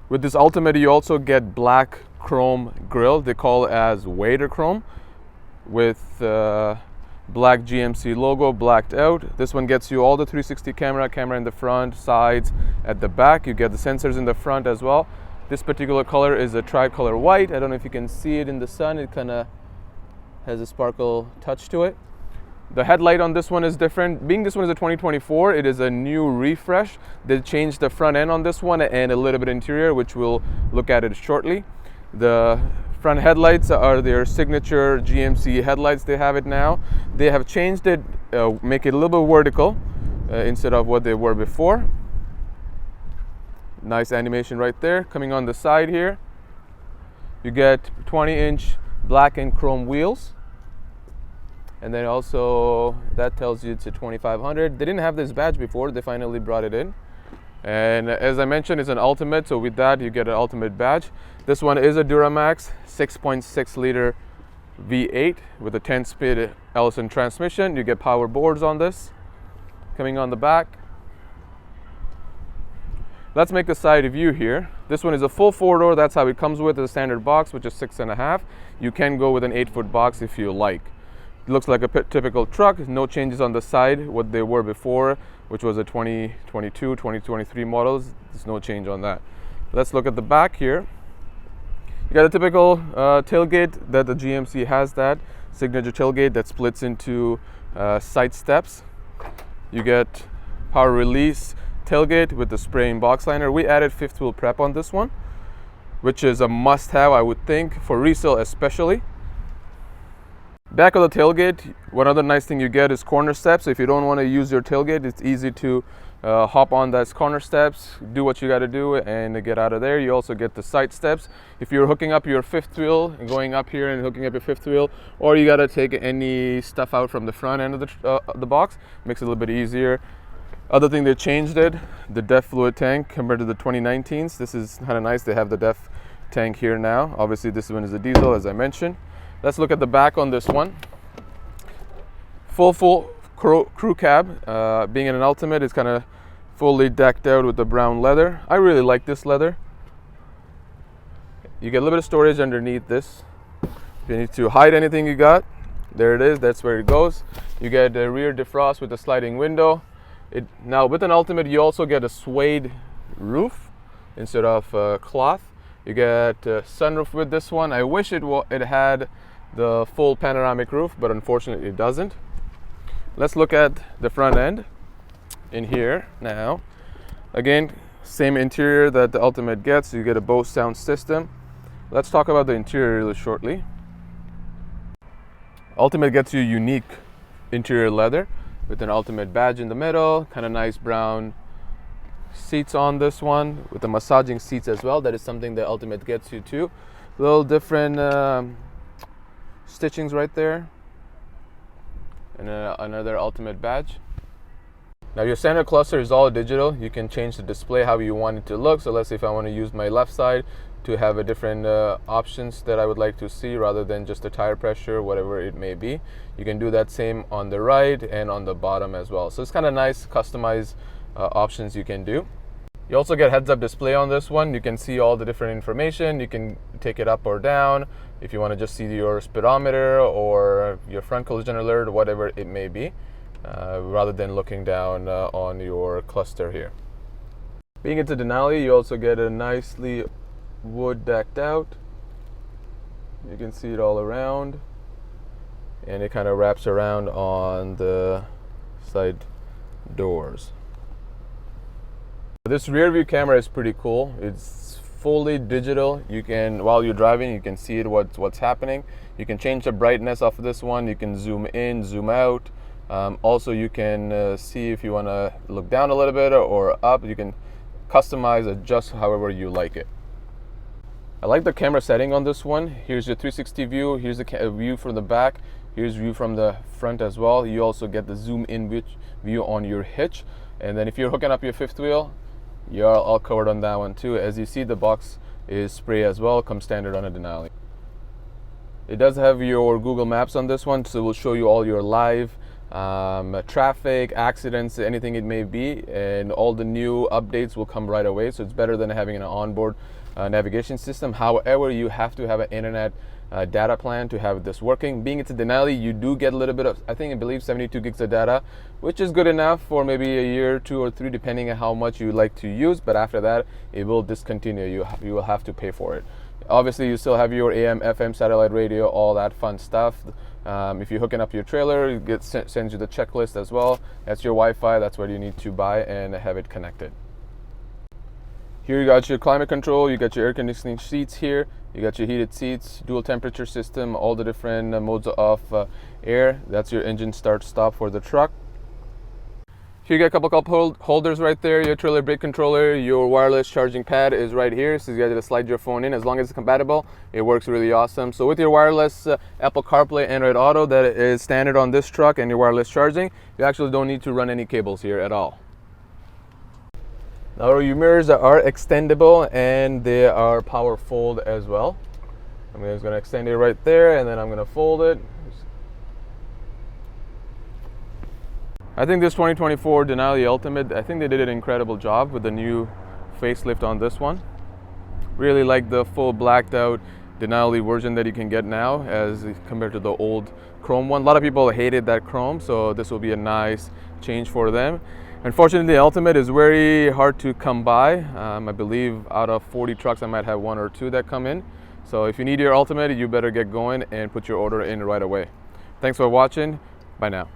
With this Ultimate, you also get black chrome grille. They call it as Wader chrome with black GMC logo blacked out. This one gets you all the 360 camera in the front, sides, at the back. You get the sensors in the front as well. This particular color is a tricolor white. I don't know if you can see it in the sun. It kind of has a sparkle touch to it. The headlight on this one is different. Being this one is a 2024, it is a new refresh. They changed the front end on this one and a little bit interior, which we'll look at it shortly. The front headlights are their signature GMC headlights. They have it now. They have changed it, make it a little bit vertical instead of what they were before. Nice animation right there. Coming on the side here, you get 20-inch black and chrome wheels. And then also that tells you it's a 2500. They didn't have this badge before. They finally brought it in. And as I mentioned, it's an Ultimate. So with that, you get an Ultimate badge. This one is a Duramax 6.6 liter V8 with a 10-speed Allison transmission. You get power boards on this. Coming on the back. Let's make the side view here. This one is a full 4-door. That's how it comes with a standard box, which is 6.5. You can go with an 8-foot box if you like. It looks like a typical truck. No changes on the side, what they were before, which was a 2022, 2023 models. There's no change on that. Let's look at the back here. You got a typical tailgate that the GMC has, that signature tailgate that splits into side steps. You get power release tailgate with the spraying box liner. We added fifth wheel prep on this one, which is a must-have, I would think, for resale especially. Back of the tailgate, one other nice thing you get is corner steps. So if you don't want to use your tailgate, it's easy to hop on those corner steps, do what you got to do, and get out of there. You also get the side steps. If you're hooking up your fifth wheel and going up here and hooking up your fifth wheel, or you got to take any stuff out from the front end of the box, makes it a little bit easier. Other thing they changed it, the DEF fluid tank compared to the 2019s. This is kind of nice. They have the DEF tank here now. Obviously, this one is a diesel, as I mentioned. Let's look at the back on this one. Full crew cab. Being an Ultimate, it's kind of fully decked out with the brown leather. I really like this leather. You get a little bit of storage underneath this. If you need to hide anything you got, there it is. That's where it goes. You get a rear defrost with a sliding window. Now with an Ultimate, you also get a suede roof instead of cloth. You get a sunroof with this one. I wish it had the full panoramic roof, but unfortunately it doesn't. Let's look at the front end in here now. Again, same interior that the Ultimate gets. You get a Bose sound system. Let's talk about the interior really shortly. Ultimate gets you unique interior leather with an Ultimate badge in the middle, kind of nice brown seats on this one with the massaging seats as well. That is something that Ultimate gets you too. Little different stitchings right there, and another Ultimate badge. Now your center cluster is all digital. You can change the display how you want it to look. So let's say if I want to use my left side to have a different options that I would like to see rather than just the tire pressure, whatever it may be. You can do that same on the right and on the bottom as well. So it's kind of nice customized options you can do. You also get heads-up display on this one. You can see all the different information. You can take it up or down if you want to just see your speedometer or your front collision alert, whatever it may be, rather than looking down on your cluster here. Being it's a Denali, you also get a nicely wood decked out. You can see it all around, and it kind of wraps around on the side doors. This rear view camera is pretty cool. It's fully digital. You can, while you're driving, you can see it what's happening. You can change the brightness of this one. You can zoom in, zoom out. Also, you can see if you want to look down a little bit or up. You can customize, adjust however you like it. I like the camera setting on this one. Here's your 360 view. Here's the view from the back. Here's view from the front as well. You also get the zoom in view on your hitch. And then if you're hooking up your fifth wheel, you're all covered on that one too. As you see, the box is spray as well, comes standard on a Denali. It does have your Google Maps on this one, so it will show you all your live traffic, accidents, anything it may be, and all the new updates will come right away. So it's better than having an onboard navigation system. However, you have to have an internet data plan to have this working. Being it's a Denali, you do get a little bit of, I believe 72 gigs of data, which is good enough for maybe a year, 2 or 3, depending on how much you like to use. But after that, it will discontinue. You will have to pay for it. Obviously, you still have your AM, FM, satellite radio, all that fun stuff. If you're hooking up your trailer, it sends you the checklist as well. That's your Wi-Fi. That's what you need to buy and have it connected. Here you got your climate control, you got your air conditioning seats here, you got your heated seats, dual temperature system, all the different modes of air. That's your engine start stop for the truck. Here you got a couple cup holders right there, your trailer brake controller, your wireless charging pad is right here, so you guys just slide your phone in. As long as it's compatible, it works really awesome. So with your wireless Apple CarPlay, Android Auto that is standard on this truck, and your wireless charging, you actually don't need to run any cables here at all. Now your mirrors are extendable and they are power fold as well. I'm just going to extend it right there, and then I'm going to fold it. I think this 2024 Denali Ultimate, I think they did an incredible job with the new facelift on this one. Really like the full blacked out Denali version that you can get now as compared to the old chrome one. A lot of people hated that chrome, so this will be a nice change for them. Unfortunately, the Ultimate is very hard to come by. I believe out of 40 trucks, I might have 1 or 2 that come in. So if you need your Ultimate, you better get going and put your order in right away. Thanks for watching. Bye now.